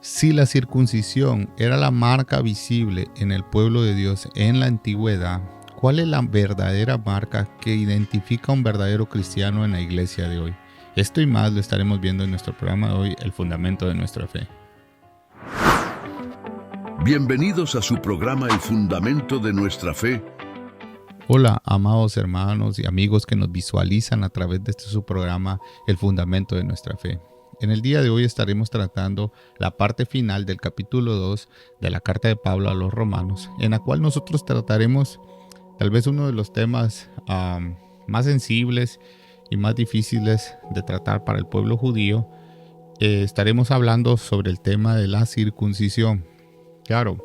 Si la circuncisión era la marca visible en el pueblo de Dios en la antigüedad, ¿cuál es la verdadera marca que identifica a un verdadero cristiano en la iglesia de hoy? Esto y más lo estaremos viendo en nuestro programa de hoy, El Fundamento de Nuestra Fe. Bienvenidos a su programa El Fundamento de Nuestra Fe. Hola, amados hermanos y amigos que nos visualizan a través de su programa El Fundamento de Nuestra Fe. En el día de hoy estaremos tratando la parte final del capítulo 2 de la carta de Pablo a los Romanos, en la cual nosotros trataremos tal vez uno de los temas más sensibles y más difíciles de tratar para el pueblo judío. Estaremos hablando sobre el tema de la circuncisión. Claro,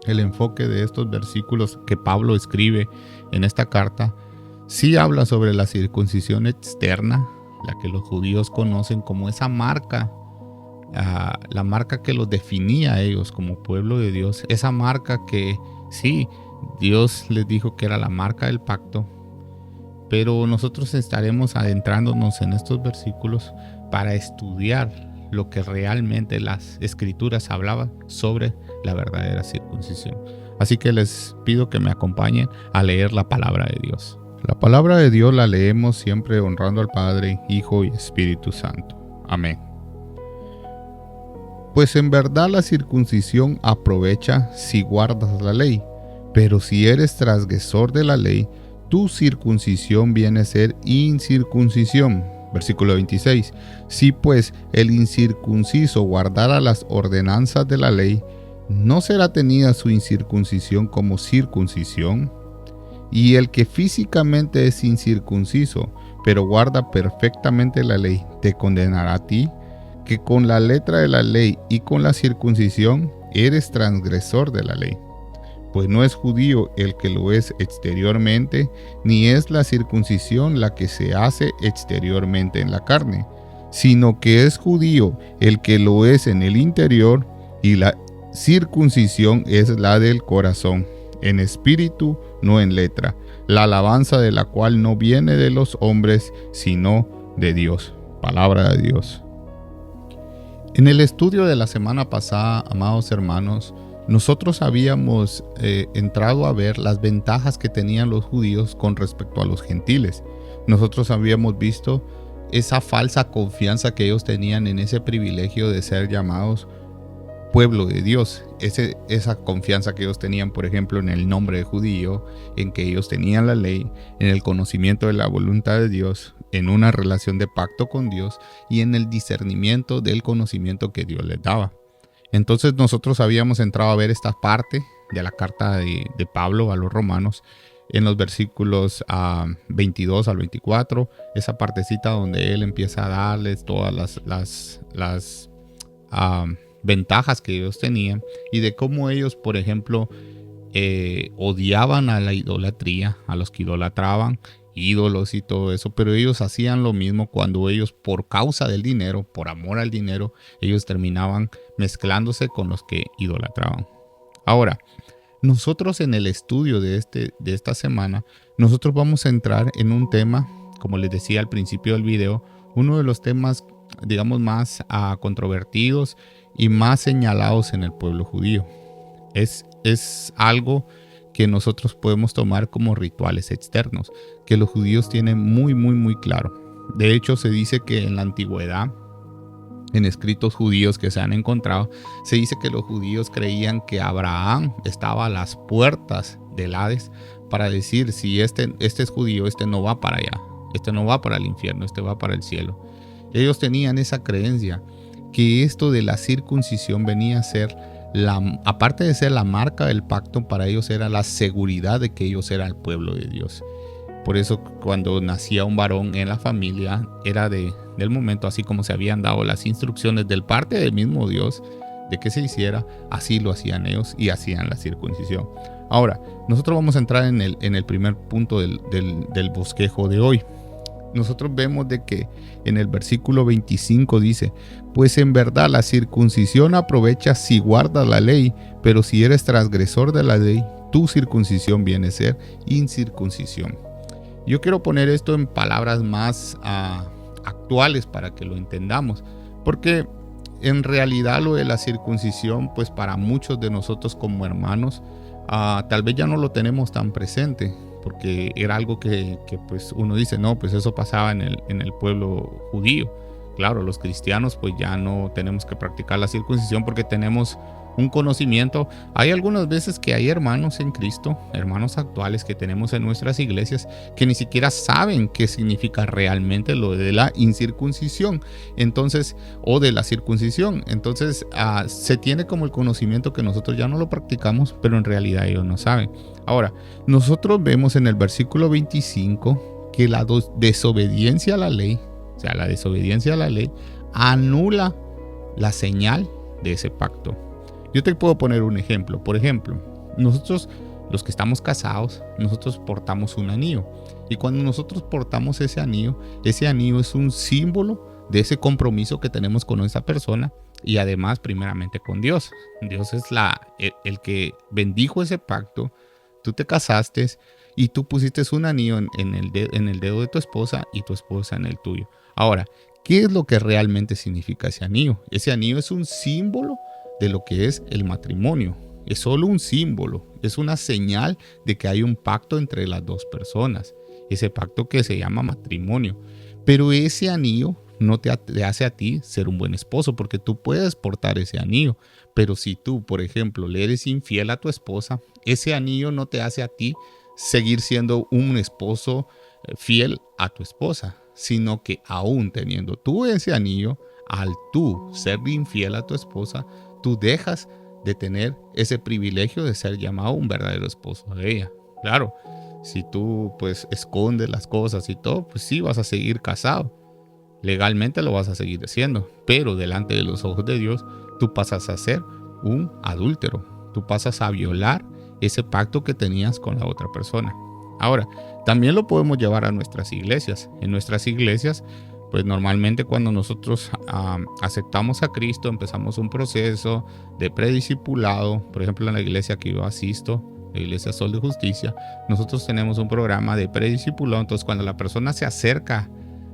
el enfoque de estos versículos que Pablo escribe en esta carta sí habla sobre la circuncisión externa, la que los judíos conocen como esa marca, la marca que los definía a ellos como pueblo de Dios, esa marca que sí, Dios les dijo que era la marca del pacto, pero nosotros estaremos adentrándonos en estos versículos para estudiar lo que realmente las escrituras hablaban sobre la verdadera circuncisión. Así que les pido que me acompañen a leer la palabra de Dios. La palabra de Dios la leemos siempre honrando al Padre, Hijo y Espíritu Santo. Amén. Pues en verdad la circuncisión aprovecha si guardas la ley, pero si eres transgresor de la ley, tu circuncisión viene a ser incircuncisión. Versículo 26. Si pues el incircunciso guardara las ordenanzas de la ley, ¿no será tenida su incircuncisión como circuncisión? Y el que físicamente es incircunciso, pero guarda perfectamente la ley, ¿te condenará a ti, que con la letra de la ley y con la circuncisión eres transgresor de la ley? Pues no es judío el que lo es exteriormente, ni es la circuncisión la que se hace exteriormente en la carne, sino que es judío el que lo es en el interior, y la circuncisión es la del corazón, en espíritu, no en letra, la alabanza de la cual no viene de los hombres, sino de Dios. Palabra de Dios. En el estudio de la semana pasada, amados hermanos, nosotros habíamos entrado a ver las ventajas que tenían los judíos con respecto a los gentiles. Nosotros habíamos visto esa falsa confianza que ellos tenían en ese privilegio de ser llamados pueblo de Dios, esa confianza que ellos tenían, por ejemplo, en el nombre de judío, en que ellos tenían la ley, en el conocimiento de la voluntad de Dios, en una relación de pacto con Dios y en el discernimiento del conocimiento que Dios les daba. Entonces nosotros habíamos entrado a ver esta parte de la carta de Pablo a los romanos en los versículos 22 al 24, esa partecita donde él empieza a darles todas las ventajas que ellos tenían y de cómo ellos, por ejemplo, odiaban a la idolatría, a los que idolatraban ídolos y todo eso, pero ellos hacían lo mismo cuando ellos, por causa del dinero, por amor al dinero, ellos terminaban mezclándose con los que idolatraban. Ahora, nosotros en el estudio de esta semana, nosotros vamos a entrar en un tema, como les decía al principio del video, uno de los temas, digamos, más controvertidos y más señalados en el pueblo judío. Es algo que nosotros podemos tomar como rituales externos, que los judíos tienen muy claro. De hecho, se dice que en la antigüedad, en escritos judíos que se han encontrado, se dice que los judíos creían que Abraham estaba a las puertas del Hades para decir, si este es judío, este no va para allá, este no va para el infierno, este va para el cielo. Ellos tenían esa creencia que esto de la circuncisión venía a ser, aparte de ser la marca del pacto, para ellos era la seguridad de que ellos eran el pueblo de Dios. Por eso cuando nacía un varón en la familia, era del momento, así como se habían dado las instrucciones del parte del mismo Dios de que se hiciera, así lo hacían ellos y hacían la circuncisión. Ahora, nosotros vamos a entrar en el primer punto del bosquejo de hoy. Nosotros vemos de que en el versículo 25 dice, pues en verdad la circuncisión aprovecha si guardas la ley, pero si eres transgresor de la ley, tu circuncisión viene a ser incircuncisión. Yo quiero poner esto en palabras más actuales para que lo entendamos, porque en realidad lo de la circuncisión, pues para muchos de nosotros como hermanos, tal vez ya no lo tenemos tan presente, porque era algo que pues uno dice, no, pues eso pasaba en el pueblo judío. Claro, los cristianos pues ya no tenemos que practicar la circuncisión porque tenemos un conocimiento. Hay algunas veces que hay hermanos en Cristo, hermanos actuales que tenemos en nuestras iglesias, que ni siquiera saben qué significa realmente lo de la incircuncisión, entonces, o de la circuncisión. Entonces, se tiene como el conocimiento que nosotros ya no lo practicamos, pero en realidad ellos no saben. Ahora, nosotros vemos en el versículo 25 que la desobediencia a la ley, o sea, la desobediencia a la ley, anula la señal de ese pacto. Yo te puedo poner un ejemplo. Por ejemplo, nosotros, los que estamos casados, nosotros portamos un anillo. Y cuando nosotros portamos ese anillo es un símbolo de ese compromiso que tenemos con esa persona y además primeramente con Dios. Dios es el que bendijo ese pacto. Tú te casaste y tú pusiste un anillo en el dedo de tu esposa y tu esposa en el tuyo. Ahora, ¿qué es lo que realmente significa ese anillo? Ese anillo es un símbolo de lo que es el matrimonio. Es solo un símbolo, es una señal de que hay un pacto entre las dos personas, ese pacto que se llama matrimonio. Pero ese anillo no te hace a ti ser un buen esposo, porque tú puedes portar ese anillo, pero si tú, por ejemplo, le eres infiel a tu esposa, ese anillo no te hace a ti seguir siendo un esposo fiel a tu esposa, sino que aún teniendo tú ese anillo, al tú ser infiel a tu esposa, tú dejas de tener ese privilegio de ser llamado un verdadero esposo de ella. Claro, si tú pues escondes las cosas y todo, pues sí vas a seguir casado. Legalmente lo vas a seguir haciendo, pero delante de los ojos de Dios, tú pasas a ser un adúltero. Tú pasas a violar ese pacto que tenías con la otra persona. Ahora, también lo podemos llevar a nuestras iglesias. En nuestras iglesias, pues normalmente cuando nosotros aceptamos a Cristo, empezamos un proceso de prediscipulado. Por ejemplo, en la iglesia que yo asisto, la iglesia Sol de Justicia, nosotros tenemos un programa de prediscipulado. Entonces, cuando la persona se acerca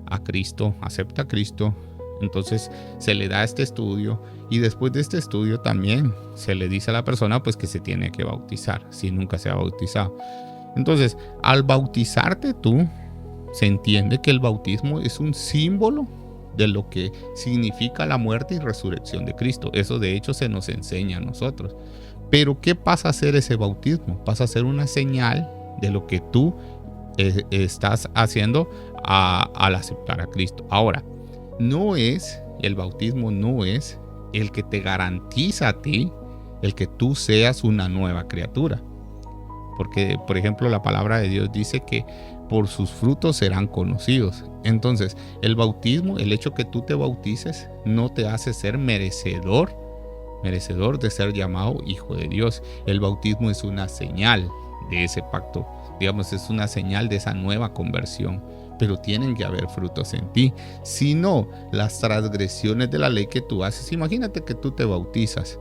a Cristo, acepta a Cristo, entonces se le da este estudio, y después de este estudio también se le dice a la persona pues que se tiene que bautizar si nunca se ha bautizado. Entonces, al bautizarte tú, se entiende que el bautismo es un símbolo de lo que significa la muerte y resurrección de Cristo. Eso de hecho se nos enseña a nosotros. Pero ¿qué pasa a ser ese bautismo? Pasa a ser una señal de lo que tú estás haciendo al aceptar a Cristo. Ahora, el bautismo no es el que te garantiza a ti el que tú seas una nueva criatura. Porque, por ejemplo, la palabra de Dios dice que por sus frutos serán conocidos. Entonces, el bautismo, el hecho que tú te bautices, no te hace ser merecedor de ser llamado hijo de Dios. El bautismo es una señal de ese pacto. Digamos, es una señal de esa nueva conversión. Pero tienen que haber frutos en ti. Si no, las transgresiones de la ley que tú haces, imagínate que tú te bautizas,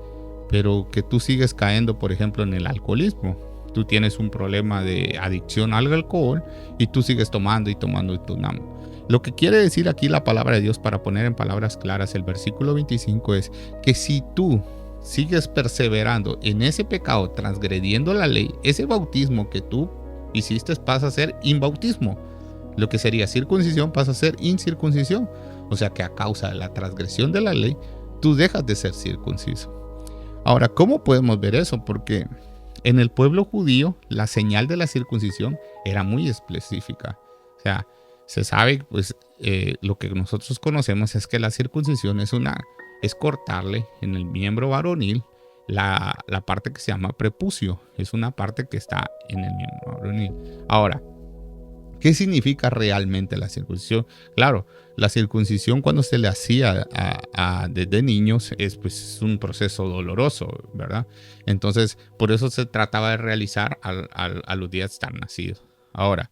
pero que tú sigues cayendo, por ejemplo, en el alcoholismo. Tú tienes un problema de adicción al alcohol y tú sigues tomando y tomando y tomando. Lo que quiere decir aquí la palabra de Dios, para poner en palabras claras el versículo 25, es que si tú sigues perseverando en ese pecado, transgrediendo la ley, ese bautismo que tú hiciste pasa a ser inbautismo. Lo que sería circuncisión pasa a ser incircuncisión. O sea que a causa de la transgresión de la ley, tú dejas de ser circunciso. Ahora, ¿cómo podemos ver eso? Porque en el pueblo judío, la señal de la circuncisión era muy específica. O sea, se sabe, pues, lo que nosotros conocemos es que la circuncisión es cortarle en el miembro varonil la parte que se llama prepucio. Es una parte que está en el miembro varonil. Ahora, ¿qué significa realmente la circuncisión? Claro, la circuncisión cuando se le hacía desde niños es un proceso doloroso, ¿verdad? Entonces, por eso se trataba de realizar a los días de estar nacidos. Ahora,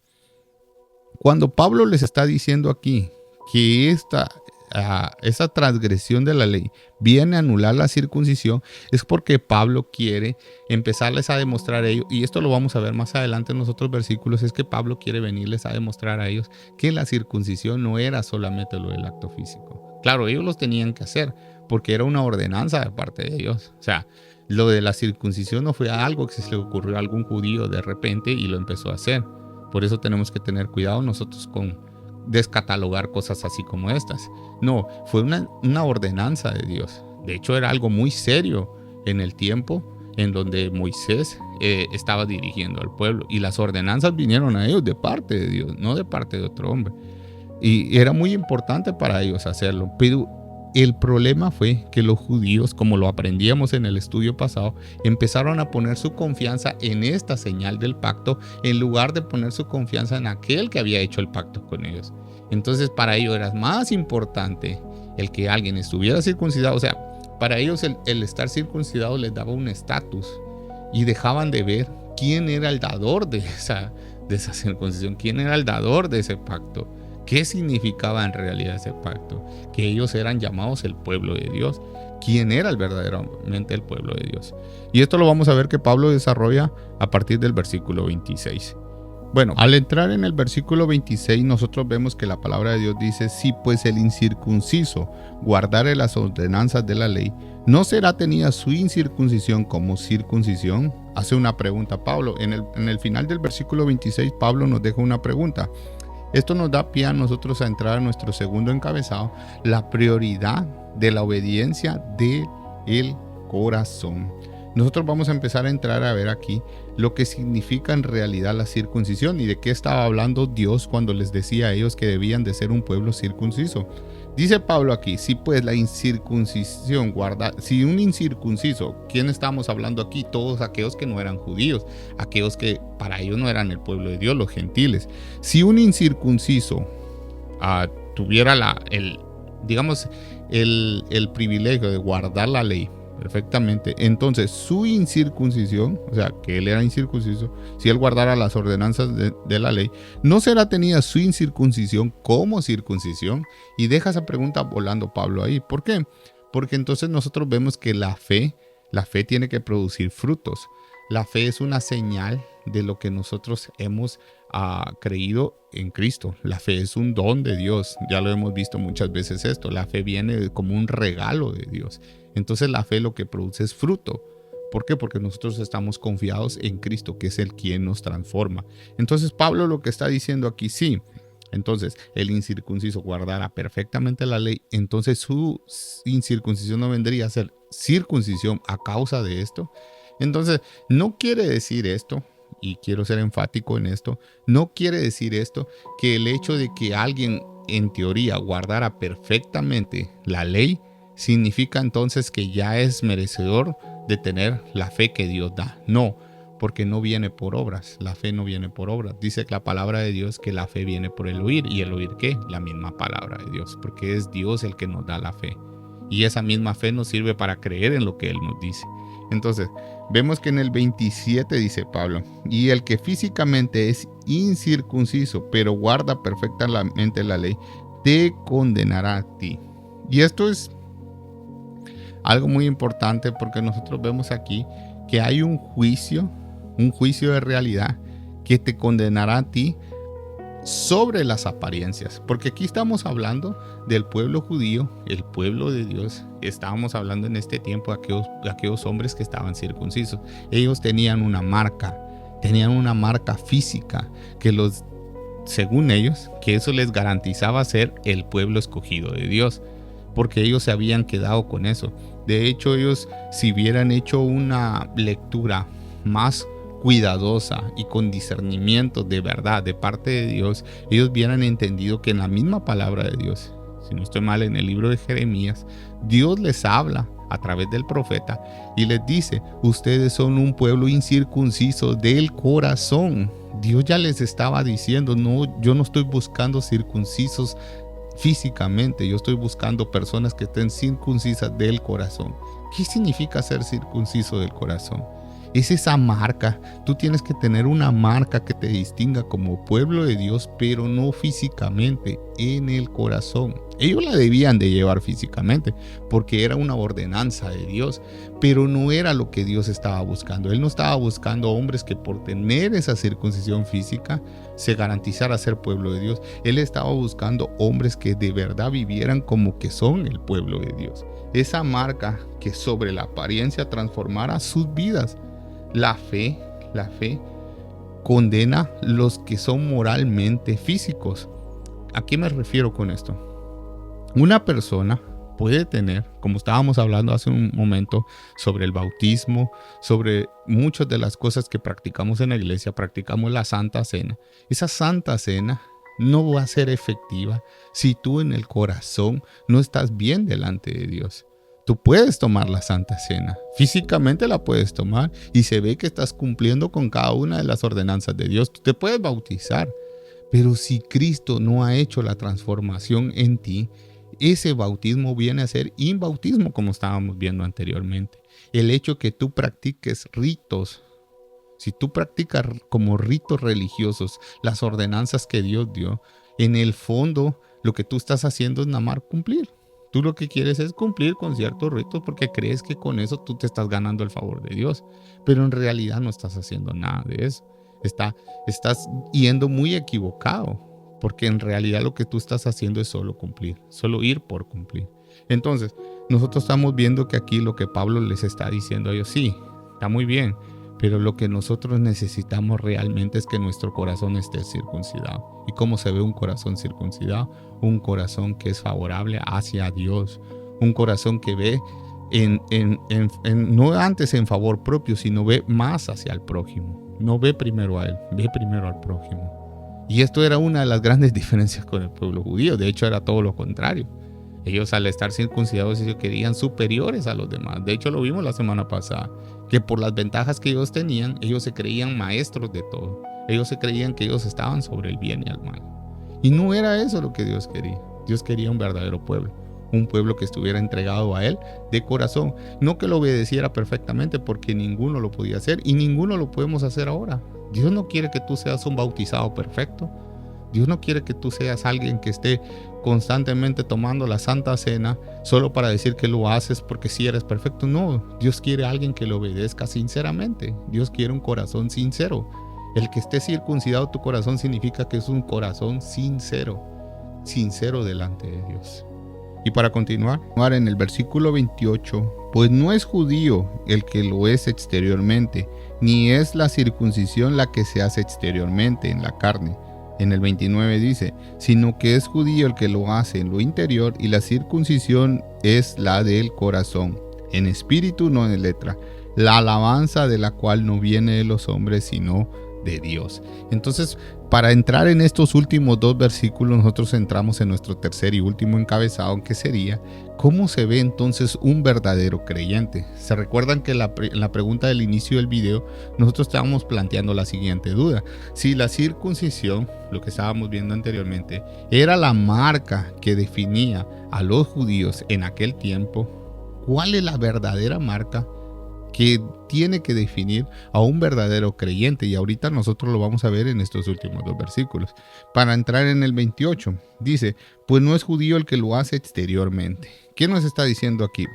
cuando Pablo les está diciendo aquí que esa transgresión de la ley viene a anular la circuncisión, es porque Pablo quiere empezarles a demostrar a ellos, y esto lo vamos a ver más adelante en los otros versículos, es que Pablo quiere venirles a demostrar a ellos que la circuncisión no era solamente lo del acto físico. Claro, ellos los tenían que hacer porque era una ordenanza de parte de Dios. O sea, lo de la circuncisión no fue algo que se le ocurrió a algún judío de repente y lo empezó a hacer. Por eso tenemos que tener cuidado nosotros con descatalogar cosas así como estas. No, fue una ordenanza de Dios. De hecho, era algo muy serio en el tiempo en donde Moisés estaba dirigiendo al pueblo. Y las ordenanzas vinieron a ellos de parte de Dios, no de parte de otro hombre. Y era muy importante para ellos hacerlo. Pero el problema fue que los judíos, como lo aprendíamos en el estudio pasado, empezaron a poner su confianza en esta señal del pacto en lugar de poner su confianza en aquel que había hecho el pacto con ellos. Entonces para ellos era más importante el que alguien estuviera circuncidado. O sea, para ellos el estar circuncidado les daba un estatus y dejaban de ver quién era el dador de esa circuncisión, quién era el dador de ese pacto. ¿Qué significaba en realidad ese pacto? Que ellos eran llamados el pueblo de Dios. ¿Quién era verdaderamente el pueblo de Dios? Y esto lo vamos a ver que Pablo desarrolla a partir del versículo 26. Bueno, al entrar en el versículo 26, nosotros vemos que la palabra de Dios dice: si pues el incircunciso guardare las ordenanzas de la ley, ¿no será tenida su incircuncisión como circuncisión? Hace una pregunta Pablo. En el final del versículo 26, Pablo nos deja una pregunta. Esto nos da pie a nosotros a entrar a nuestro segundo encabezado: la prioridad de la obediencia del corazón. Nosotros vamos a empezar a entrar a ver aquí lo que significa en realidad la circuncisión y de qué estaba hablando Dios cuando les decía a ellos que debían de ser un pueblo circunciso. Dice Pablo aquí: si pues la incircuncisión si un incircunciso, ¿quién estamos hablando aquí? Todos aquellos que no eran judíos, aquellos que para ellos no eran el pueblo de Dios, los gentiles. Si un incircunciso tuviera el privilegio de guardar la ley perfectamente, entonces su incircuncisión, o sea, que él era incircunciso, si él guardara las ordenanzas de la ley, ¿no será tenida su incircuncisión como circuncisión? Y deja esa pregunta volando Pablo ahí. ¿Por qué? Porque entonces nosotros vemos que la fe tiene que producir frutos. La fe es una señal de lo que nosotros hemos creído en Cristo. La fe es un don de Dios. Ya lo hemos visto muchas veces esto. La fe viene como un regalo de Dios. Entonces la fe lo que produce es fruto. ¿Por qué? Porque nosotros estamos confiados en Cristo, que es el quien nos transforma. Entonces Pablo lo que está diciendo aquí, sí. Entonces el incircunciso guardara perfectamente la ley, entonces su incircuncisión no vendría a ser circuncisión a causa de esto. Entonces no quiere decir esto, y quiero ser enfático en esto, no quiere decir esto que el hecho de que alguien en teoría guardara perfectamente la ley significa entonces que ya es merecedor de tener la fe que Dios da. No, porque no viene por obras. La fe no viene por obras. Dice que la palabra de Dios que la fe viene por el oír. ¿Y el oír qué? La misma palabra de Dios, porque es Dios el que nos da la fe. Y esa misma fe nos sirve para creer en lo que Él nos dice. Entonces, vemos que en el 27 dice Pablo: y el que físicamente es incircunciso, pero guarda perfectamente la ley, te condenará a ti. Y esto es algo muy importante, porque nosotros vemos aquí que hay un juicio de realidad que te condenará a ti sobre las apariencias, porque aquí estamos hablando del pueblo judío, el pueblo de Dios. Estábamos hablando en este tiempo de aquellos hombres que estaban circuncisos. Ellos tenían una marca física según ellos, que eso les garantizaba ser el pueblo escogido de Dios, porque ellos se habían quedado con eso. De hecho, ellos, si hubieran hecho una lectura más cuidadosa y con discernimiento de verdad de parte de Dios, ellos hubieran entendido que en la misma palabra de Dios, si no estoy mal, en el libro de Jeremías, Dios les habla a través del profeta y les dice: ustedes son un pueblo incircunciso del corazón. Dios ya les estaba diciendo: no, yo no estoy buscando circuncisos físicamente, yo estoy buscando personas que estén circuncisas del corazón. ¿Qué significa ser circunciso del corazón? Es esa marca. Tú tienes que tener una marca que te distinga como pueblo de Dios, pero no físicamente, en el corazón. Ellos la debían de llevar físicamente porque era una ordenanza de Dios, pero no era lo que Dios estaba buscando. Él no estaba buscando hombres que por tener esa circuncisión física se garantizara ser pueblo de Dios. Él estaba buscando hombres que de verdad vivieran como que son el pueblo de Dios. Esa marca que sobre la apariencia transformara sus vidas. La fe condena los que son moralmente físicos. ¿A qué me refiero con esto? Una persona puede tener, como estábamos hablando hace un momento, sobre el bautismo, sobre muchas de las cosas que practicamos en la iglesia, practicamos la Santa Cena. Esa Santa Cena no va a ser efectiva si tú en el corazón no estás bien delante de Dios. Tú puedes tomar la Santa Cena, físicamente la puedes tomar y se ve que estás cumpliendo con cada una de las ordenanzas de Dios. Tú te puedes bautizar, pero si Cristo no ha hecho la transformación en ti, ese bautismo viene a ser inbautismo, como estábamos viendo anteriormente. El hecho que tú practiques ritos, si tú practicas como ritos religiosos las ordenanzas que Dios dio, en el fondo lo que tú estás haciendo es nada más cumplir. Tú lo que quieres es cumplir con ciertos ritos porque crees que con eso tú te estás ganando el favor de Dios, pero en realidad no estás haciendo nada de eso. Estás yendo muy equivocado. Porque en realidad lo que tú estás haciendo es solo cumplir, solo ir por cumplir. Entonces, nosotros estamos viendo que aquí lo que Pablo les está diciendo a ellos, sí, está muy bien, pero lo que nosotros necesitamos realmente es que nuestro corazón esté circuncidado. ¿Y cómo se ve un corazón circuncidado? Un corazón que es favorable hacia Dios, un corazón que ve no antes en favor propio, sino ve más hacia el prójimo. No ve primero a él, ve primero al prójimo. Y esto era una de las grandes diferencias con el pueblo judío. De hecho, era todo lo contrario. Ellos, al estar circuncidados, se querían superiores a los demás. De hecho, lo vimos la semana pasada, que por las ventajas que ellos tenían, ellos se creían maestros de todo. Ellos se creían que ellos estaban sobre el bien y el mal. Y no era eso lo que Dios quería. Dios quería un verdadero pueblo. Un pueblo que estuviera entregado a Él de corazón. No que lo obedeciera perfectamente, porque ninguno lo podía hacer y ninguno lo podemos hacer ahora. Dios no quiere que tú seas un bautizado perfecto. Dios no quiere que tú seas alguien que esté constantemente tomando la Santa Cena solo para decir que lo haces porque sí eres perfecto. No, Dios quiere a alguien que lo obedezca sinceramente. Dios quiere un corazón sincero. El que esté circuncidado tu corazón significa que es un corazón sincero delante de Dios. Y para continuar en el versículo 28, pues no es judío el que lo es exteriormente, ni es la circuncisión la que se hace exteriormente en la carne. En el 29 dice, sino que es judío el que lo hace en lo interior, y la circuncisión es la del corazón, en espíritu, no en letra, la alabanza de la cual no viene de los hombres, sino de Dios. Entonces, para entrar en estos últimos dos versículos, nosotros entramos en nuestro tercer y último encabezado, que sería, ¿cómo se ve entonces un verdadero creyente? ¿Se recuerdan que en la pregunta del inicio del video, nosotros estábamos planteando la siguiente duda? Si la circuncisión, lo que estábamos viendo anteriormente, era la marca que definía a los judíos en aquel tiempo, ¿cuál es la verdadera marca que tiene que definir a un verdadero creyente? Y ahorita nosotros lo vamos a ver en estos últimos dos versículos. Para entrar en el 28, dice, pues no es judío el que lo hace exteriormente. ¿Qué nos está diciendo aquí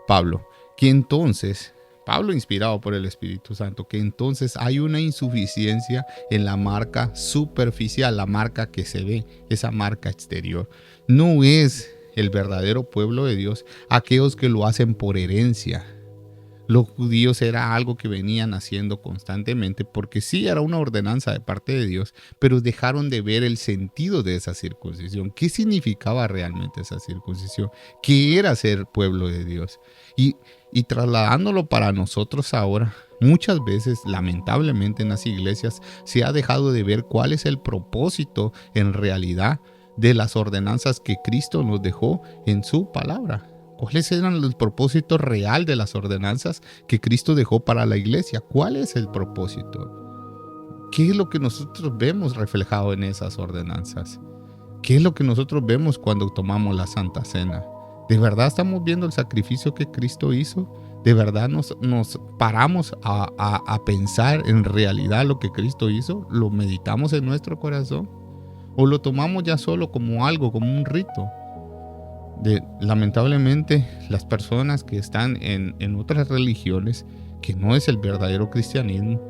Pablo? Que entonces, Pablo inspirado por el Espíritu Santo, que entonces hay una insuficiencia en la marca superficial, la marca que se ve, esa marca exterior. No es el verdadero pueblo de Dios aquellos que lo hacen por herencia. Los judíos era algo que venían haciendo constantemente porque sí era una ordenanza de parte de Dios, pero dejaron de ver el sentido de esa circuncisión. ¿Qué significaba realmente esa circuncisión? ¿Qué era ser pueblo de Dios? Y trasladándolo para nosotros ahora, muchas veces, lamentablemente en las iglesias, se ha dejado de ver cuál es el propósito en realidad de las ordenanzas que Cristo nos dejó en su palabra. ¿Cuáles eran los propósitos real de las ordenanzas que Cristo dejó para la iglesia? ¿Cuál es el propósito? ¿Qué es lo que nosotros vemos reflejado en esas ordenanzas? ¿Qué es lo que nosotros vemos cuando tomamos la Santa Cena? ¿De verdad estamos viendo el sacrificio que Cristo hizo? ¿De verdad nos paramos a pensar en realidad lo que Cristo hizo? ¿Lo meditamos en nuestro corazón? ¿O lo tomamos ya solo como algo, como un rito? Lamentablemente, las personas que están en otras religiones, que no es el verdadero cristianismo,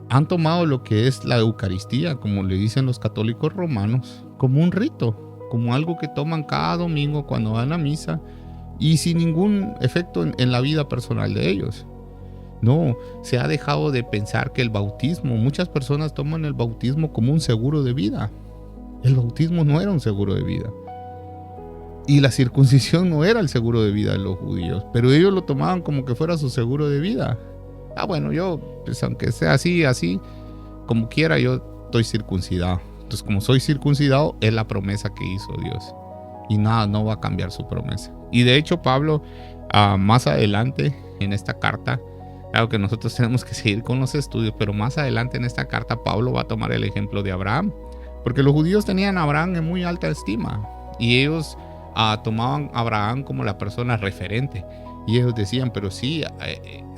han tomado lo que es la Eucaristía, como le dicen los católicos romanos, como un rito, como algo que toman cada domingo cuando van a misa y sin ningún efecto en la vida personal de ellos. No, se ha dejado de pensar que el bautismo, muchas personas toman el bautismo como un seguro de vida. El bautismo no era un seguro de vida. Y la circuncisión no era el seguro de vida de los judíos, pero ellos lo tomaban como que fuera su seguro de vida. Bueno, yo, pues aunque sea así, como quiera, yo estoy circuncidado. Entonces, como soy circuncidado, es la promesa que hizo Dios. Y nada, no va a cambiar su promesa. Y de hecho, Pablo, más adelante en esta carta, claro que nosotros tenemos que seguir con los estudios, pero más adelante en esta carta, Pablo va a tomar el ejemplo de Abraham. Porque los judíos tenían a Abraham en muy alta estima. Y ellos tomaban a Abraham como la persona referente. Y ellos decían, pero sí,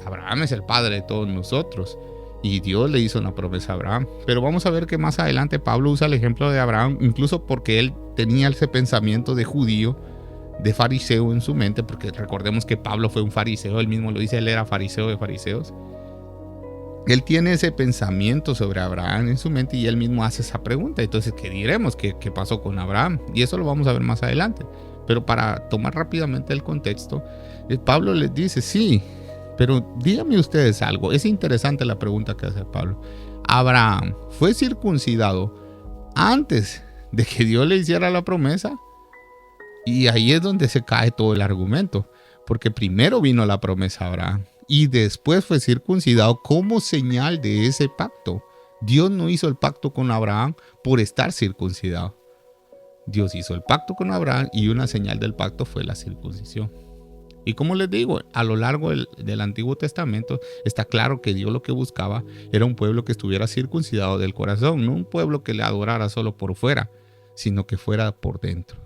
Abraham es el padre de todos nosotros. Y Dios le hizo una promesa a Abraham. Pero vamos a ver que más adelante Pablo usa el ejemplo de Abraham, incluso porque él tenía ese pensamiento de judío, de fariseo en su mente, porque recordemos que Pablo fue un fariseo, él mismo lo dice, él era fariseo de fariseos. Él tiene ese pensamiento sobre Abraham en su mente y él mismo hace esa pregunta. Entonces, ¿qué diremos? ¿Qué pasó con Abraham? Y eso lo vamos a ver más adelante. Pero para tomar rápidamente el contexto, Pablo les dice, sí, pero díganme ustedes algo. Es interesante la pregunta que hace Pablo. ¿Abraham fue circuncidado antes de que Dios le hiciera la promesa? Y ahí es donde se cae todo el argumento. Porque primero vino la promesa a Abraham y después fue circuncidado como señal de ese pacto. Dios no hizo el pacto con Abraham por estar circuncidado. Dios hizo el pacto con Abraham y una señal del pacto fue la circuncisión. Y como les digo, a lo largo del Antiguo Testamento está claro que Dios lo que buscaba era un pueblo que estuviera circuncidado del corazón, no un pueblo que le adorara solo por fuera, sino que fuera por dentro.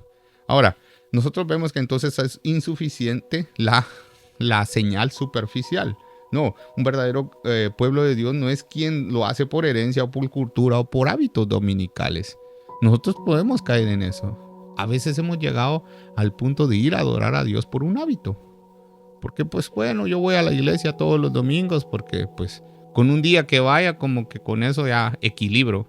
Ahora, nosotros vemos que entonces es insuficiente la señal superficial. No, un verdadero pueblo de Dios no es quien lo hace por herencia o por cultura o por hábitos dominicales. Nosotros podemos caer en eso. A veces hemos llegado al punto de ir a adorar a Dios por un hábito. Porque pues bueno, yo voy a la iglesia todos los domingos porque pues con un día que vaya como que con eso ya equilibro.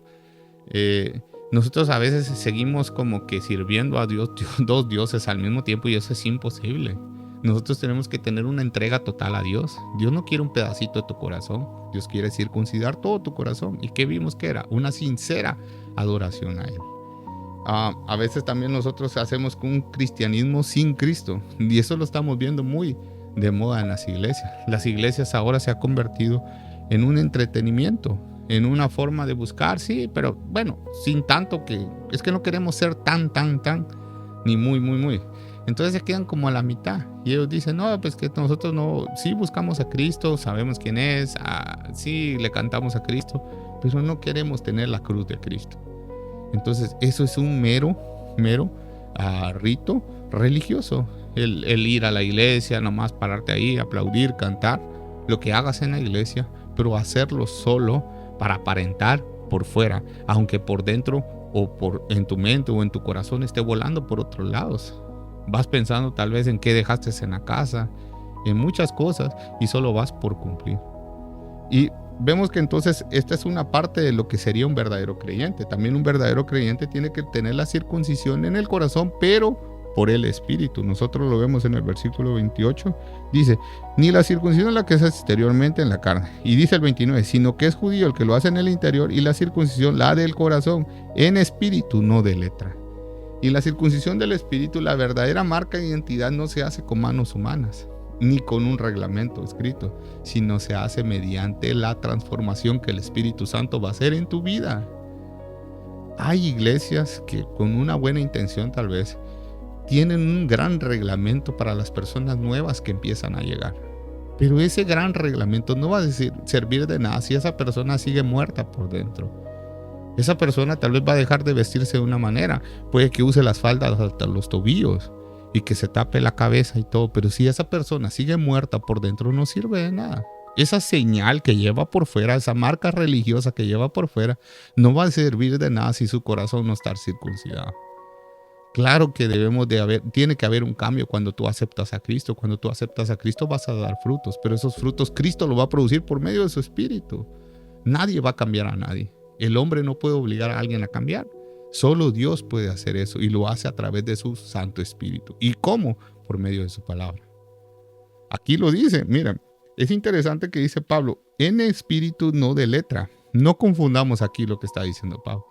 Nosotros a veces seguimos como que sirviendo a Dios, dos dioses al mismo tiempo y eso es imposible. Nosotros tenemos que tener una entrega total a Dios. Dios no quiere un pedacito de tu corazón. Dios quiere circuncidar todo tu corazón. ¿Y qué vimos que era? Una sincera adoración a Él. A veces también nosotros hacemos un cristianismo sin Cristo. Y eso lo estamos viendo muy de moda en las iglesias. Las iglesias ahora se han convertido en un entretenimiento, en una forma de buscar, sí, pero bueno, sin tanto que... Es que no queremos ser tan, ni muy. Entonces se quedan como a la mitad. Y ellos dicen, no, pues que nosotros no... Sí buscamos a Cristo, sabemos quién es, sí le cantamos a Cristo, pero no queremos tener la cruz de Cristo. Entonces eso es un mero rito religioso. El ir a la iglesia, nomás pararte ahí, aplaudir, cantar, lo que hagas en la iglesia, pero hacerlo solo para aparentar por fuera, aunque por dentro o en tu mente o en tu corazón esté volando por otros lados. Vas pensando tal vez en qué dejaste en la casa, en muchas cosas, y solo vas por cumplir. Y vemos que entonces esta es una parte de lo que sería un verdadero creyente. También un verdadero creyente tiene que tener la circuncisión en el corazón, pero por el Espíritu. Nosotros lo vemos en el versículo 28. Dice, ni la circuncisión es la que es exteriormente en la carne. Y dice el 29, sino que es judío el que lo hace en el interior y la circuncisión la del corazón, en espíritu, no de letra. Y la circuncisión del espíritu, la verdadera marca de identidad no se hace con manos humanas, ni con un reglamento escrito, sino se hace mediante la transformación que el Espíritu Santo va a hacer en tu vida. Hay iglesias que con una buena intención tal vez tienen un gran reglamento para las personas nuevas que empiezan a llegar. Pero ese gran reglamento no va a servir de nada si esa persona sigue muerta por dentro. Esa persona tal vez va a dejar de vestirse de una manera. Puede que use las faldas hasta los tobillos y que se tape la cabeza y todo. Pero si esa persona sigue muerta por dentro, no sirve de nada. Esa señal que lleva por fuera, esa marca religiosa que lleva por fuera, no va a servir de nada si su corazón no está circuncidado. Claro que tiene que haber un cambio cuando tú aceptas a Cristo. Cuando tú aceptas a Cristo vas a dar frutos, pero esos frutos Cristo los va a producir por medio de su Espíritu. Nadie va a cambiar a nadie. El hombre no puede obligar a alguien a cambiar. Solo Dios puede hacer eso y lo hace a través de su Santo Espíritu. ¿Y cómo? Por medio de su palabra. Aquí lo dice, mira, es interesante que dice Pablo, en espíritu, no de letra. No confundamos aquí lo que está diciendo Pablo.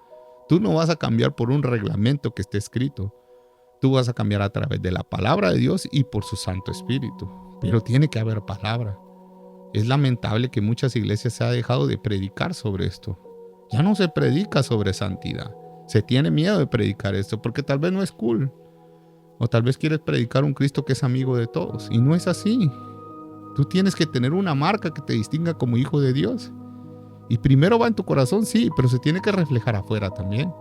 Tú no vas a cambiar por un reglamento que esté escrito. Tú vas a cambiar a través de la palabra de Dios y por su Santo Espíritu. Pero tiene que haber palabra. Es lamentable que muchas iglesias se ha dejado de predicar sobre esto. Ya no se predica sobre santidad. Se tiene miedo de predicar esto porque tal vez no es cool. O tal vez quieres predicar un Cristo que es amigo de todos. Y no es así. Tú tienes que tener una marca que te distinga como hijo de Dios. Y primero va en tu corazón, sí, pero se tiene que reflejar afuera también.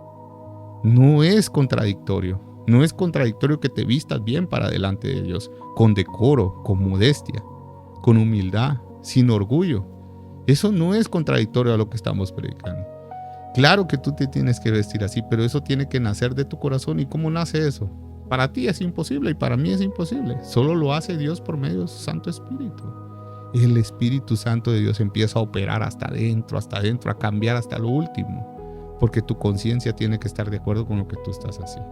No es contradictorio. No es contradictorio que te vistas bien para delante de Dios, con decoro, con modestia, con humildad, sin orgullo. Eso no es contradictorio a lo que estamos predicando. Claro que tú te tienes que vestir así, pero eso tiene que nacer de tu corazón. ¿Y cómo nace eso? Para ti es imposible y para mí es imposible. Solo lo hace Dios por medio de su Santo Espíritu. El Espíritu Santo de Dios empieza a operar hasta adentro, a cambiar hasta lo último. Porque tu conciencia tiene que estar de acuerdo con lo que tú estás haciendo.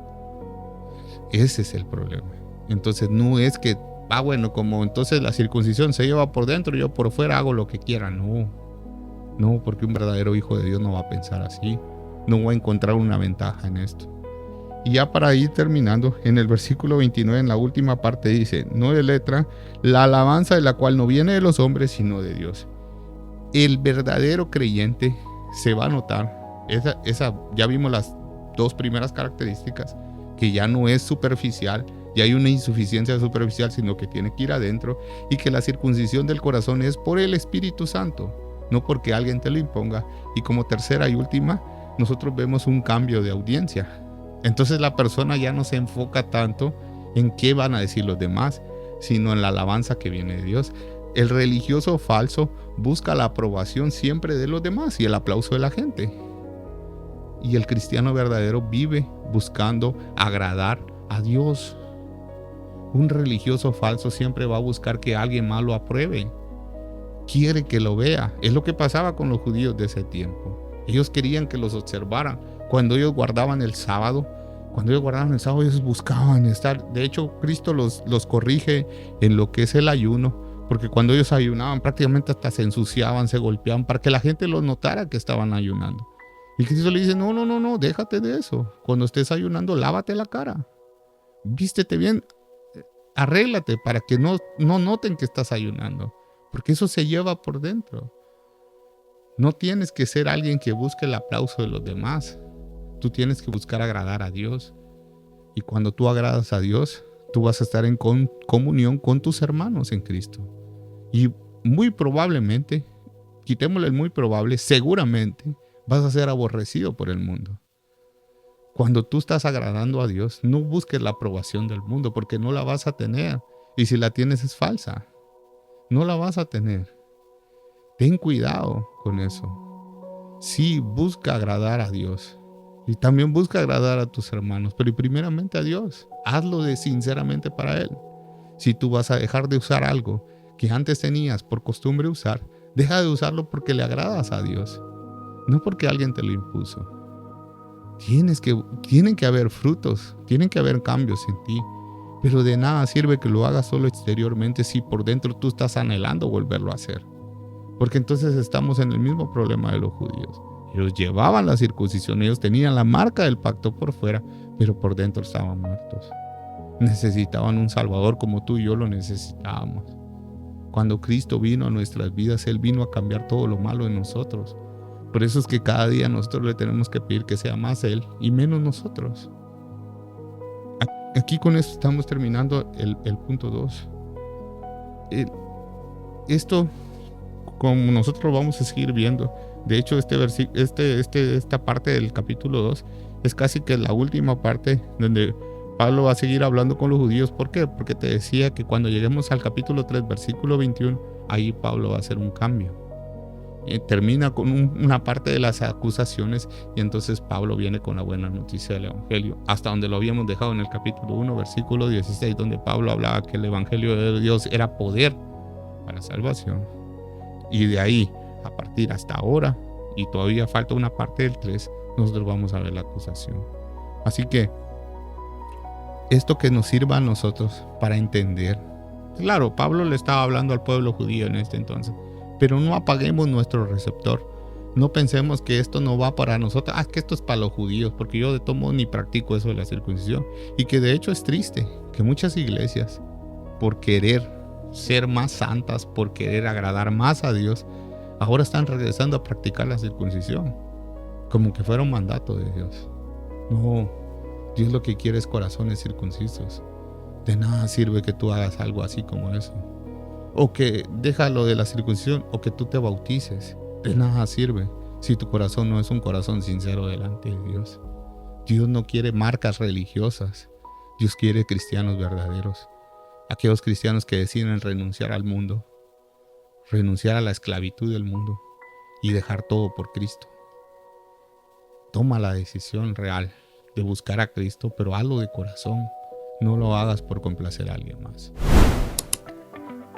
Ese es el problema. Entonces no es que, bueno, como entonces la circuncisión se lleva por dentro y yo por fuera hago lo que quiera. No, porque un verdadero hijo de Dios no va a pensar así. No va a encontrar una ventaja en esto. Y ya para ir terminando, en el versículo 29, en la última parte dice, no de letra, la alabanza de la cual no viene de los hombres, sino de Dios. El verdadero creyente se va a notar, ya vimos las dos primeras características, que ya no es superficial, ya hay una insuficiencia superficial, sino que tiene que ir adentro, y que la circuncisión del corazón es por el Espíritu Santo, no porque alguien te lo imponga. Y como tercera y última, nosotros vemos un cambio de audiencia. Entonces la persona ya no se enfoca tanto en qué van a decir los demás, sino en la alabanza que viene de Dios. El religioso falso busca la aprobación siempre de los demás y el aplauso de la gente. Y el cristiano verdadero vive buscando agradar a Dios. Un religioso falso siempre va a buscar que alguien más lo apruebe. Quiere que lo vea. Es lo que pasaba con los judíos de ese tiempo. Ellos querían que los observaran. Cuando ellos guardaban el sábado, ellos buscaban estar. De hecho, Cristo los corrige en lo que es el ayuno, porque cuando ellos ayunaban prácticamente hasta se ensuciaban, se golpeaban, para que la gente los notara que estaban ayunando. Y Cristo le dice, no, déjate de eso. Cuando estés ayunando, lávate la cara. Vístete bien, arréglate para que no noten que estás ayunando, porque eso se lleva por dentro. No tienes que ser alguien que busque el aplauso de los demás. Tú tienes que buscar agradar a Dios. Y cuando tú agradas a Dios, tú vas a estar en comunión con tus hermanos en Cristo. Y muy probablemente, quitémosle el muy probable, seguramente vas a ser aborrecido por el mundo. Cuando tú estás agradando a Dios, no busques la aprobación del mundo, porque no la vas a tener. Y si la tienes es falsa. No la vas a tener. Ten cuidado con eso. Sí, busca agradar a Dios. Y también busca agradar a tus hermanos, pero primeramente a Dios. Hazlo sinceramente para Él. Si tú vas a dejar de usar algo que antes tenías por costumbre usar, deja de usarlo porque le agradas a Dios, no porque alguien te lo impuso. Tienen que haber frutos, tienen que haber cambios en ti, pero de nada sirve que lo hagas solo exteriormente si por dentro tú estás anhelando volverlo a hacer. Porque entonces estamos en el mismo problema de los judíos. Ellos llevaban la circuncisión, ellos tenían la marca del pacto por fuera, pero por dentro estaban muertos. Necesitaban un Salvador como tú y yo lo necesitábamos. Cuando Cristo vino a nuestras vidas, Él vino a cambiar todo lo malo en nosotros. Por eso es que cada día nosotros le tenemos que pedir que sea más Él y menos nosotros. Aquí con esto estamos terminando el punto 2. Esto, como nosotros vamos a seguir viendo, de hecho esta parte del capítulo 2 es casi que la última parte donde Pablo va a seguir hablando con los judíos. ¿Por qué? Porque te decía que cuando lleguemos al capítulo 3, versículo 21, ahí Pablo va a hacer un cambio. termina con una parte de las acusaciones y entonces Pablo viene con la buena noticia del Evangelio, hasta donde lo habíamos dejado en el capítulo 1, versículo 16, donde Pablo hablaba que el Evangelio de Dios era poder para salvación. Y de ahí, a partir hasta ahora, y todavía falta una parte del 3, nosotros vamos a ver la acusación. Así que esto que nos sirva a nosotros para entender. Claro, Pablo le estaba hablando al pueblo judío en este entonces, pero no apaguemos nuestro receptor. No pensemos que esto no va para nosotros, que esto es para los judíos, porque yo de todo modo ni practico eso de la circuncisión. Y que de hecho es triste que muchas iglesias, por querer ser más santas, por querer agradar más a Dios, ahora están regresando a practicar la circuncisión, como que fuera un mandato de Dios. No, Dios lo que quiere es corazones circuncisos. De nada sirve que tú hagas algo así como eso. O que déjalo de la circuncisión, o que tú te bautices. De nada sirve si tu corazón no es un corazón sincero delante de Dios. Dios no quiere marcas religiosas. Dios quiere cristianos verdaderos. Aquellos cristianos que deciden renunciar al mundo, renunciar a la esclavitud del mundo y dejar todo por Cristo. Toma la decisión real de buscar a Cristo, pero hazlo de corazón. No lo hagas por complacer a alguien más.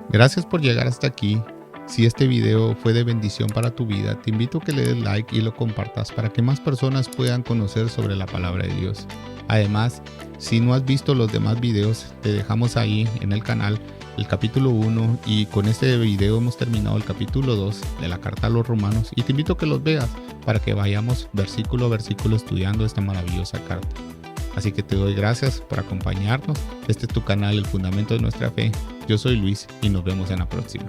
Gracias por llegar hasta aquí. Si este video fue de bendición para tu vida, te invito a que le des like y lo compartas para que más personas puedan conocer sobre la palabra de Dios. Además, si no has visto los demás videos, te dejamos ahí en el canal el capítulo 1 y con este video hemos terminado el capítulo 2 de la carta a los Romanos y te invito a que los veas para que vayamos versículo a versículo estudiando esta maravillosa carta. Así que te doy gracias por acompañarnos. Este es tu canal, El Fundamento de Nuestra Fe. Yo soy Luis y nos vemos en la próxima.